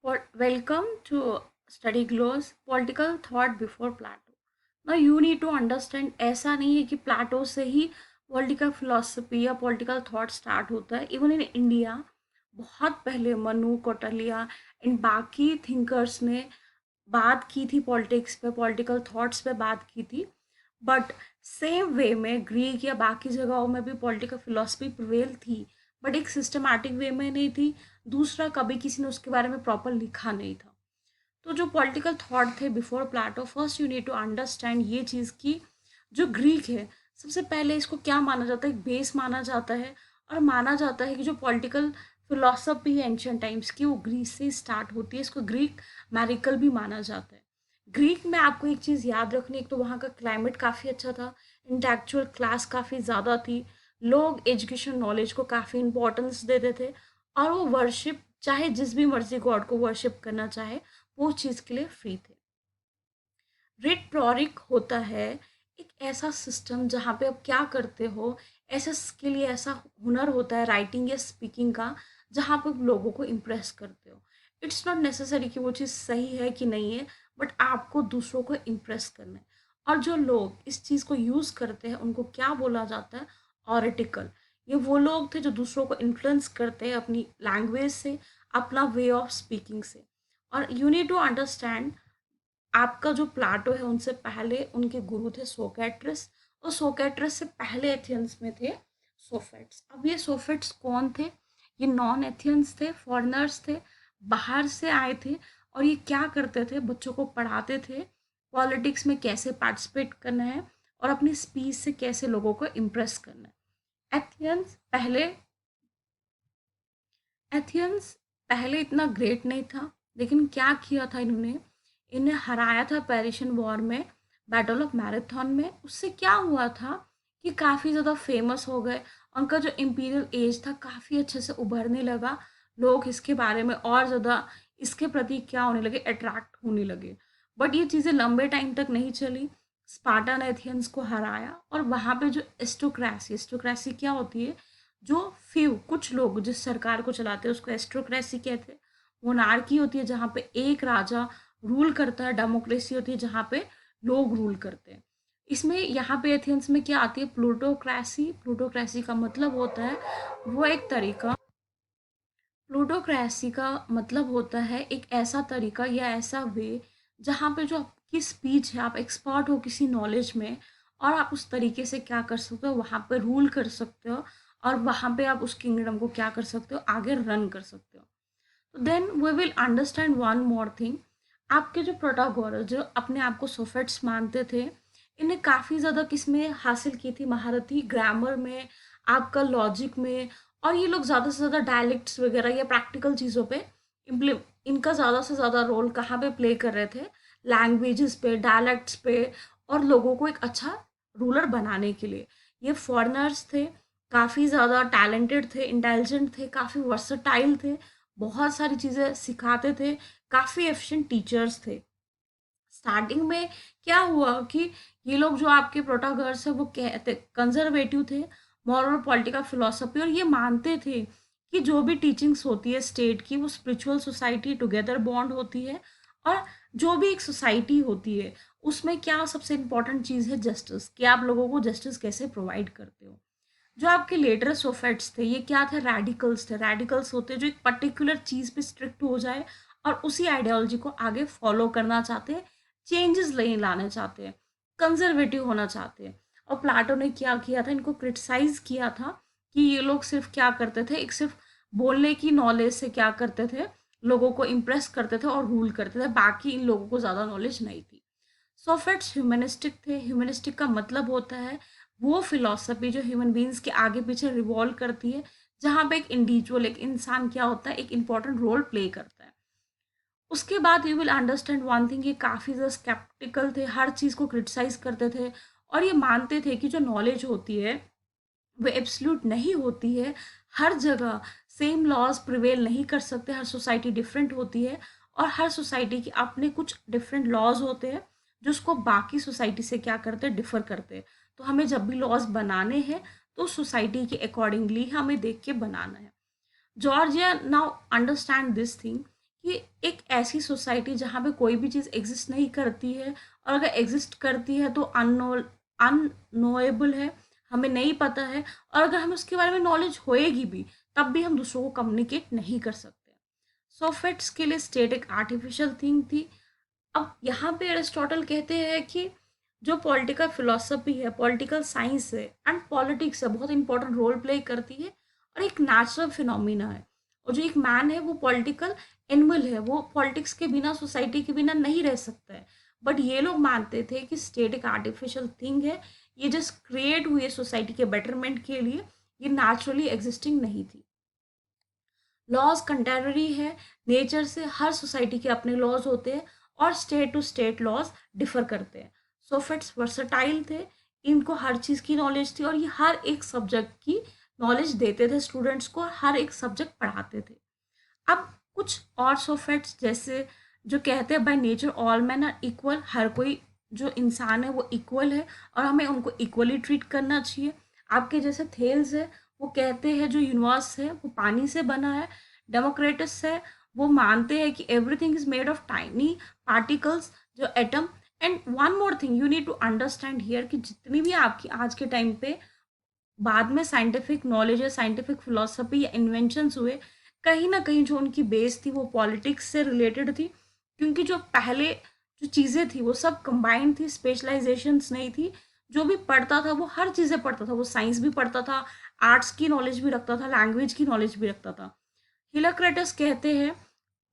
Welcome to Study Glow's Political Thought Before Plato. Now you need to understand ऐसा नहीं है कि Plato से ही पॉलिटिकल फिलोसफी या पॉलिटिकल थॉट स्टार्ट होता है. इवन इन इंडिया बहुत पहले मनु कौटिल्य एंड बाकी थिंकर्स ने बात की थी पॉलिटिक्स पे, पॉलिटिकल थॉट्स पे बात की थी. बट सेम वे में ग्रीक या बाकी जगहों में भी पॉलिटिकल फिलोसफी प्रिवेल थी, बट एक सिस्टमैटिक वे में नहीं थी. दूसरा, कभी किसी ने उसके बारे में प्रॉपर लिखा नहीं था. तो जो पॉलिटिकल थॉट थे before Plato, first you need to understand ये चीज़ की जो ग्रीक है, सबसे पहले इसको क्या माना जाता है, एक बेस माना जाता है. और माना जाता है कि जो पॉलिटिकल फिलोसफी है एंशियंट टाइम्स की, वो ग्रीस से स्टार्ट होती है. इसको ग्रीक मैरिकल भी माना जाता है. ग्रीक में आपको एक चीज़ याद रखनी, एक तो वहाँ का क्लाइमेट काफ़ी अच्छा था, इंटेलेक्चुअल क्लास काफ़ी ज़्यादा थी, लोग एजुकेशन नॉलेज को काफ़ी इंपॉर्टेंस देते थे, और वो वर्शिप चाहे जिस भी मर्जी गॉड को वर्शिप करना चाहे वो उस चीज़ के लिए फ्री थे. रिटोरिक होता है एक ऐसा सिस्टम जहाँ पे आप क्या करते हो, ऐसा स्किल या ऐसा हुनर होता है राइटिंग या स्पीकिंग का, जहाँ पे आप लोगों को इम्प्रेस करते हो. इट्स नॉट नेसेसरी कि वो चीज़ सही है कि नहीं है, बट आपको दूसरों को इम्प्रेस करना है. और जो लोग इस चीज़ को यूज़ करते हैं उनको क्या बोला जाता है, ऑरेटिकल. ये वो लोग थे जो दूसरों को इन्फ्लुएंस करते हैं अपनी लैंग्वेज से, अपना वे ऑफ स्पीकिंग से. और यू नीड टू अंडरस्टैंड, आपका जो प्लाटो है उनसे पहले उनके गुरु थे सोक्रेटिस, और सोक्रेटिस से पहले एथियंस में थे सोफेट्स. अब ये सोफेट्स कौन थे? ये नॉन एथियंस थे, फॉरेनर्स थे, बाहर से आए थे. और ये क्या करते थे? बच्चों को पढ़ाते थे पॉलिटिक्स में कैसे पार्टिसिपेट करना है और अपनी स्पीच से कैसे लोगों को इम्प्रेस करना है. एथियंस पहले इतना ग्रेट नहीं था, लेकिन क्या किया था इन्होंने, इन्हें हराया था पेरिशियन वॉर में, बैटल ऑफ मैराथन में. उससे क्या हुआ था कि काफ़ी ज़्यादा फेमस हो गए. उनका जो इम्पीरियल एज था काफ़ी अच्छे से उभरने लगा. लोग इसके बारे में और ज़्यादा इसके प्रति क्या होने लगे, अट्रैक्ट होने लगे. बट ये चीज़ें लंबे टाइम तक नहीं चली. स्पार्टा ने एथियंस को हराया, और वहाँ पे जो एस्टोक्रेसी, एस्टोक्रेसी क्या होती है, जो फ्यू कुछ लोग जिस सरकार को चलाते हैं उसको एस्ट्रोक्रेसी कहते हैं. मोनार्की होती है जहाँ पे एक राजा रूल करता है. डेमोक्रेसी होती है जहाँ पे लोग रूल करते हैं. इसमें यहाँ पे एथेंस में क्या आती है, प्लूटोक्रेसी. प्लूटोक्रेसी का मतलब होता है वो एक तरीका, प्लूटोक्रेसी का मतलब होता है एक ऐसा तरीका या ऐसा वे जहाँ पे जो आपकी स्पीच है, आप एक्सपर्ट हो किसी नॉलेज में, और आप उस तरीके से क्या कर सकते हो, वहाँ पे रूल कर सकते हो, और वहाँ पे आप उस किंगडम को क्या कर सकते हो, आगे रन कर सकते हो. तो then we will understand one more thing. आपके जो प्रोटागोरस जो अपने आप को सोफेट्स मानते थे, इन्हें काफ़ी ज़्यादा किस में हासिल की थी, महारत थी ग्रामर में, आपका लॉजिक में. और ये लोग ज़्यादा से ज़्यादा डायलेक्ट्स वगैरह या प्रैक्टिकल चीज़ों पे इम्प्ली इनका ज़्यादा से ज़्यादा रोल कहाँ पे प्ले कर रहे थे, लैंग्वेजेस पे, डायलेक्ट्स पे, और लोगों को एक अच्छा रूलर बनाने के लिए. ये फॉरेनर्स थे, काफ़ी ज़्यादा टैलेंटेड थे, इंटेलिजेंट थे, काफ़ी वर्सटाइल थे, बहुत सारी चीज़ें सिखाते थे, काफ़ी एफिशिएंट टीचर्स थे. स्टार्टिंग में क्या हुआ कि ये लोग जो आपके प्रोटागर्स है वो कहते कंजर्वेटिव थे, मॉरल पॉलिटिकल फिलोसफी, और ये मानते थे कि जो भी टीचिंग्स होती है स्टेट की, वो स्पिरिचुअल सोसाइटी टुगेदर बॉन्ड होती है. और जो भी एक सोसाइटी होती है उसमें क्या सबसे इम्पोर्टेंट चीज़ है, जस्टिस, कि आप लोगों को जस्टिस कैसे प्रोवाइड करते हो. जो आपके लेटर सोफेट्स थे, ये क्या थे, रेडिकल्स थे. रेडिकल्स होते हैं जो एक पर्टिकुलर चीज़ पे स्ट्रिक्ट हो जाए और उसी आइडियोलॉजी को आगे फॉलो करना चाहते हैं, चेंजेस नहीं लाने चाहते हैं, कंजर्वेटिव होना चाहते हैं. और प्लाटो ने क्या किया था, इनको क्रिटिसाइज किया था कि ये लोग सिर्फ क्या करते थे, एक सिर्फ बोलने की नॉलेज से क्या करते थे, लोगों को इम्प्रेस करते थे और रूल करते थे, बाकी इन लोगों को ज़्यादा नॉलेज नहीं थी. सोफेट्स ह्यूमनिस्टिक थे. ह्यूमनिस्टिक का मतलब होता है वो फिलॉसफी जो ह्यूमन बींग्स के आगे पीछे रिवॉल्व करती है, जहाँ पे एक इंडिविजुअल, एक इंसान क्या होता है, एक इम्पॉर्टेंट रोल प्ले करता है. उसके बाद you will understand one thing, ये काफ़ी ज़्यादा स्केप्टिकल थे, हर चीज़ को क्रिटिसाइज करते थे, और ये मानते थे कि जो नॉलेज होती है वो एब्सोल्यूट नहीं होती है. हर जगह सेम लॉज प्रिवेल नहीं कर सकते, हर सोसाइटी डिफरेंट होती है, और हर सोसाइटी के अपने कुछ डिफरेंट लॉज होते हैं जो उसको बाकी सोसाइटी से क्या करते हैं, डिफर करते हैं. तो हमें जब भी लॉज बनाने हैं तो सोसाइटी के अकॉर्डिंगली हमें देख के बनाना है. Georgia now understand this thing कि एक ऐसी सोसाइटी जहाँ पे कोई भी चीज़ एग्जिस्ट नहीं करती है, और अगर एग्जिस्ट करती है तो अननोएबल है, हमें नहीं पता है, और अगर हमें उसके बारे में नॉलेज होएगी भी तब भी हम दूसरों को कम्युनिकेट नहीं कर सकते। सोफेट्स के लिए स्टेट एक आर्टिफिशियल थिंग थी। अब यहाँ पे अरिस्टोटल कहते हैं कि जो पॉलिटिकल फिलोसफी है, पॉलिटिकल साइंस है एंड पॉलिटिक्स है, बहुत इंपॉर्टेंट रोल प्ले करती है और एक नेचुरल फिनोमिना है। और जो एक मैन है वो पॉलिटिकल एनिमल है, वो पॉलिटिक्स के बिना, सोसाइटी के बिना नहीं रह सकता है। बट ये लोग मानते थे कि स्टेट एक आर्टिफिशियल थिंग है, ये जस्ट क्रिएट हुई है सोसाइटी के बेटरमेंट के लिए, ये नेचुरली एग्जिस्टिंग नहीं थी। लॉज कंटेररी है नेचर से, हर सोसाइटी के अपने लॉज होते हैं और state to state laws differ करते हैं। सोफिट्स वर्सटाइल थे, इनको हर चीज़ की नॉलेज थी और ये हर एक सब्जेक्ट की नॉलेज देते थे स्टूडेंट्स को, और हर एक सब्जेक्ट पढ़ाते थे। अब कुछ और सोफिट्स जैसे जो कहते हैं by nature all man are equal, हर कोई जो इंसान है वो इक्वल है और हमें उनको इक्वली ट्रीट करना चाहिए। आपके जैसे थेल्स है, वो कहते हैं जो यूनिवर्स है वो पानी से बना है। डेमोक्रेटस है, वो मानते हैं कि everything is made of tiny particles, जो atom. And one more thing you need to understand here कि जितनी भी आपकी आज के टाइम पे बाद में साइंटिफिक नॉलेज या साइंटिफिक फिलोसफी या इन्वेंशंस हुए, कहीं ना कहीं जो उनकी बेस थी वो पॉलिटिक्स से रिलेटेड थी, क्योंकि जो पहले जो चीज़ें थी वो सब कंबाइंड थी, स्पेशलाइजेशंस नहीं थी। जो भी पढ़ता था वो हर चीज़ें पढ़ता था, वो साइंस भी पढ़ता था, आर्ट्स की नॉलेज भी रखता था, लैंग्वेज की नॉलेज भी रखता था। हिलोक्रेटस कहते हैं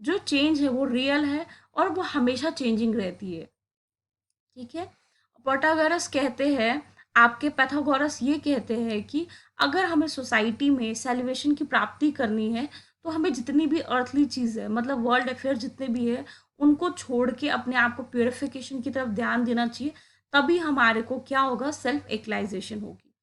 जो चेंज है वो रियल है और वो हमेशा चेंजिंग रहती है। ठीक है। प्रोटागोरस कहते हैं, आपके पैथागोरस ये कहते हैं कि अगर हमें सोसाइटी में सेलिब्रेशन की प्राप्ति करनी है तो हमें जितनी भी अर्थली चीज़ है, मतलब वर्ल्ड अफेयर जितने भी है, उनको छोड़ के अपने आप को प्योरिफिकेशन की तरफ ध्यान देना चाहिए। तभी हमारे को क्या होगा, सेल्फ एक्लाइजेशन होगी।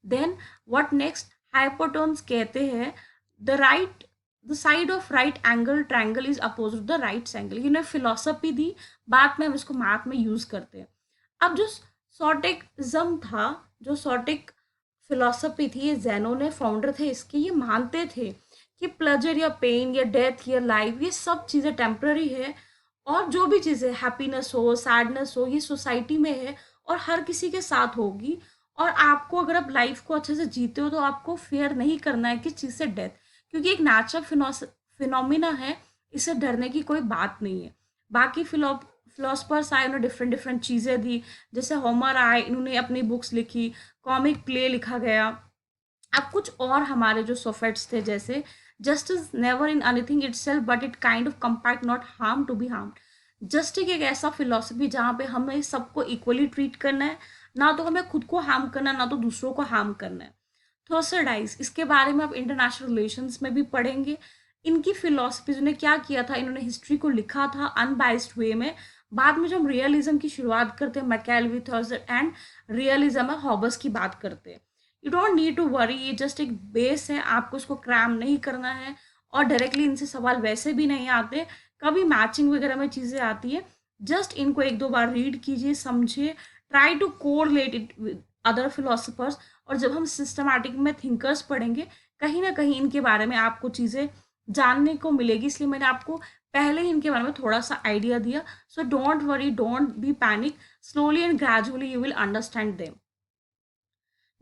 देन व्हाट नेक्स्ट, हाइपोटोन्स कहते हैं the side of right angle triangle is opposite the right angle. इन्हें फिलोसफी दी, बाद में हम इसको मैथ में यूज करते हैं। अब जो सॉटिक्ज्म था, जो सॉटिक फिलोसफी थी, ये ज़ेनो ने फाउंडर थे इसके, ये मानते थे कि प्लेजर या पेन या डेथ या लाइफ ये सब चीज़ें टेम्पररी है, और जो भी चीज़ें हैप्पीनेस हो सैडनेस हो ये सोसाइटी में है और हर किसी के साथ होगी। और आपको अगर आप लाइफ को अच्छे से जीते हो तो आपको फेयर नहीं करना है किस चीज़ से, डेथ, क्योंकि एक नेचुरल फिनोमिना है, इससे डरने की कोई बात नहीं है। बाकी फिलोसफर्स आए, उन्होंने डिफरेंट डिफरेंट चीज़ें दी, जैसे होमर आए, इन्होंने अपनी बुक्स लिखी, कॉमिक प्ले लिखा गया। अब कुछ और हमारे जो सोफेट्स थे, जैसे justice never in anything itself but it kind of compact not harm to be harmed. Justice एक ऐसा फिलोसफी जहाँ पे हमें सबको इक्वली ट्रीट करना है, ना तो हमें खुद को हार्म करना है ना तो दूसरों को हार्म करना है। थर्सरडाइज, इसके बारे में आप इंटरनेशनल रिलेशंस में भी पढ़ेंगे। इनकी फिलोसफीज ने क्या किया था, इन्होंने हिस्ट्री को लिखा था अनबाइस्ड वे में। बाद में जब हम रियलिज्म की शुरुआत करते हैं, मैकेलवी, थर्सर एंड रियलिज्म है, हॉबस की बात करते हैं। You don't need to worry, ये जस्ट एक बेस है, आपको इसको क्रैम नहीं करना है। और डायरेक्टली इनसे सवाल वैसे भी नहीं आते, कभी मैचिंग वगैरह में चीज़ें आती है। जस्ट इनको एक दो बार रीड कीजिए, समझिए, try to correlate it with other philosophers. और जब हम सिस्टमैटिक में थिंकर्स पढ़ेंगे, कहीं ना कहीं इनके बारे में आपको चीज़ें जानने को मिलेगी। इसलिए मैंने आपको पहले ही इनके बारे में थोड़ा सा आइडिया दिया। So don't worry, don't be panic, slowly and gradually you will understand them.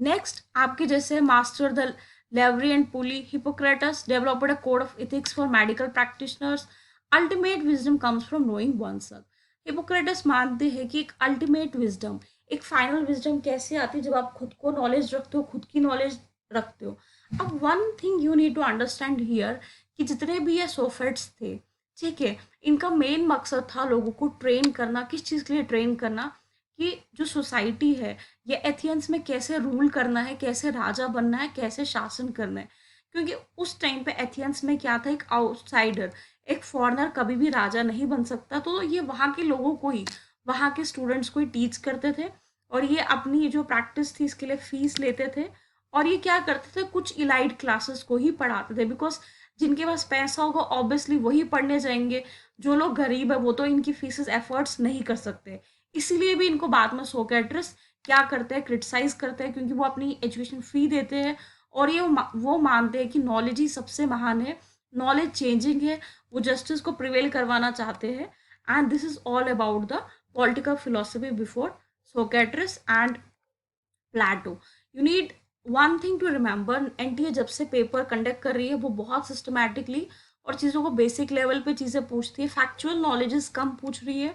Next, आपके जैसे master the लेवरी and pulley, Hippocrates developed a code of ethics for medical practitioners. Ultimate wisdom comes from knowing oneself. Hippocrates मानते हैं कि एक ultimate wisdom, एक final wisdom कैसे आती है, जब आप खुद को नॉलेज रखते हो, खुद की नॉलेज रखते हो। अब one thing you need to understand here कि जितने भी ये सोफेट्स थे, ठीक है, इनका मेन मकसद था लोगों को ट्रेन करना। किस चीज़ के लिए ट्रेन करना, कि जो सोसाइटी है ये एथियंस में कैसे रूल करना है, कैसे राजा बनना है, कैसे शासन करना है। क्योंकि उस टाइम पे एथियंस में क्या था, एक आउटसाइडर, एक फॉरेनर कभी भी राजा नहीं बन सकता, तो ये वहाँ के लोगों को ही, वहाँ के स्टूडेंट्स को ही टीच करते थे। और ये अपनी जो प्रैक्टिस थी इसके लिए फीस लेते थे। और ये क्या करते थे, कुछ इलाइट क्लासेस को ही पढ़ाते थे, बिकॉज जिनके पास पैसा होगा ऑब्वियसली वही पढ़ने जाएंगे, जो लोग गरीब है वो तो इनकी फीसेस एफर्ट्स नहीं कर सकते। इसीलिए भी इनको बाद में सोक्रेटिस क्या करते हैं, क्रिटिसाइज करते हैं, क्योंकि वो अपनी एजुकेशन फी देते हैं और ये वो मानते हैं कि नॉलेज ही सबसे महान है, नॉलेज चेंजिंग है, वो जस्टिस को प्रिवेल करवाना चाहते हैं। And this is all about the political philosophy before Socrates and Plato. You need one thing to remember, NTA जब से पेपर कंडक्ट कर रही है वो बहुत सिस्टमैटिकली और चीज़ों को बेसिक लेवल पे चीज़ें पूछती है। फैक्चुअल नॉलेजेस कम पूछ रही है,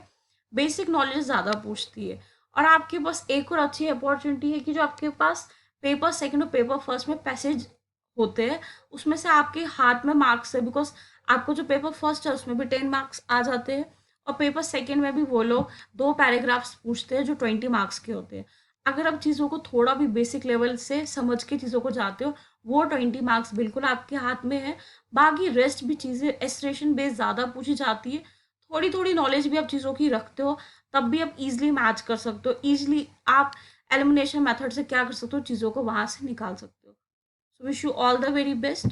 बेसिक नॉलेज ज़्यादा पूछती है। और आपके पास एक और अच्छी अपॉर्चुनिटी है कि जो आपके पास पेपर सेकंड और पेपर फर्स्ट में पैसेज होते हैं, उसमें से आपके हाथ में मार्क्स है, बिकॉज आपको जो पेपर फर्स्ट है उसमें भी 10 मार्क्स आ जाते हैं, और पेपर सेकंड में भी वो लोग 2 पैराग्राफ्स पूछते हैं जो 20 मार्क्स के होते हैं। अगर आप चीज़ों को थोड़ा भी बेसिक लेवल से समझ के चीज़ों को जाते हो, वो 20 मार्क्स बिल्कुल आपके हाथ में है। बाकी रेस्ट भी चीज़ें एस्ट्रेशन बेस ज़्यादा पूछी जाती है। थोड़ी थोड़ी नॉलेज भी आप चीज़ों की रखते हो, तब भी आप इजीली मैच कर सकते हो, इजीली आप एलिमिनेशन मेथड से क्या कर सकते हो, चीज़ों को वहाँ से निकाल सकते हो। So wish you all the very best.